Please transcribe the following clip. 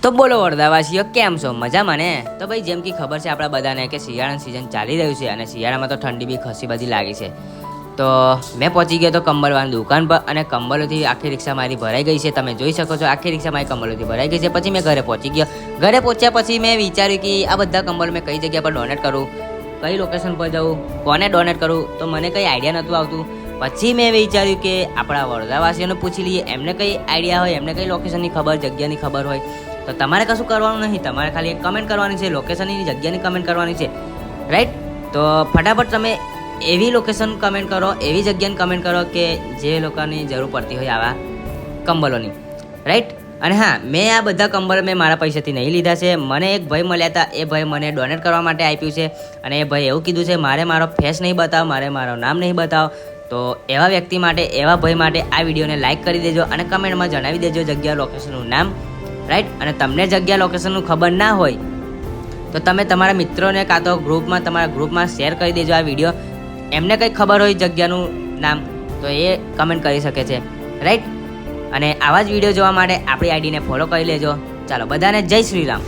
તો બોલો વડોદરાવાસીઓ, કેમ છો? મજામાં ને? તો ભાઈ જેમ કે ખબર છે આપણા બધાને કે શિયાળાની સિઝન ચાલી રહ્યું છે અને શિયાળામાં તો ઠંડી બી ખસી બધી લાગી છે. તો મેં પહોંચી ગયો તો કંબલવાની દુકાન પર અને કંબલોથી આખી રિક્ષા મારી ભરાઈ ગઈ છે. તમે જોઈ શકો છો, આખી રિક્ષા મારી કંબલોથી ભરાઈ ગઈ છે. પછી મેં ઘરે પહોંચી ગયો. ઘરે પહોંચ્યા પછી મેં વિચાર્યું કે આ બધા કંબલ મેં કઈ જગ્યા પર ડોનેટ કરું, કઈ લોકેશન પર જવું, કોને ડોનેટ કરું, તો મને કંઈ આઈડિયા નહોતું આવતું. પછી મેં વિચાર્યું કે આપણા વડોદરાવાસીઓને પૂછી લઈએ, એમને કઈ આઈડિયા હોય, એમને કઈ લોકેશનની ખબર, જગ્યાની ખબર હોય. તો તમારે કશું કરવાનું નહીં, તમારે ખાલી એક કમેન્ટ કરવાની છે, લોકેશનની જગ્યાની કમેન્ટ કરવાની છે, રાઈટ? તો ફટાફટ તમે એવી લોકેશન કમેન્ટ કરો, એવી જગ્યાની કમેન્ટ કરો કે જે લોકોની જરૂર પડતી હોય આવા કંબલોની, રાઈટ? અને હા, મેં આ બધા કંબલ મેં મારા પૈસાથી નહીં લીધા છે. મને એક ભાઈ મળ્યા હતા, એ ભાઈ મને ડોનેટ કરવા માટે આપ્યું છે અને એ ભાઈ એવું કીધું છે મારે મારો ફેસ નહીં બતાવો, મારે મારું નામ નહીં બતાવો. તો એવા વ્યક્તિ માટે, એવા ભાઈ માટે આ વિડીયોને લાઇક કરી દેજો અને કમેન્ટમાં જણાવી દેજો જગ્યા, લોકેશનનું નામ, રાઈટ? અને તમને જગ્યા, લોકેશનનું ખબર ના હોય તો તમે તમારા મિત્રોને કાં તો ગ્રુપમાં, તમારા ગ્રુપમાં શેર કરી દેજો આ વિડીયો. એમને કંઈ ખબર હોય જગ્યાનું નામ તો એ કમેન્ટ કરી શકે છે, રાઈટ? અને આવા જ વિડીયો જોવા માટે આપણી આઈડીને ફોલો કરી લેજો. ચાલો, બધાને જય શ્રી રામ.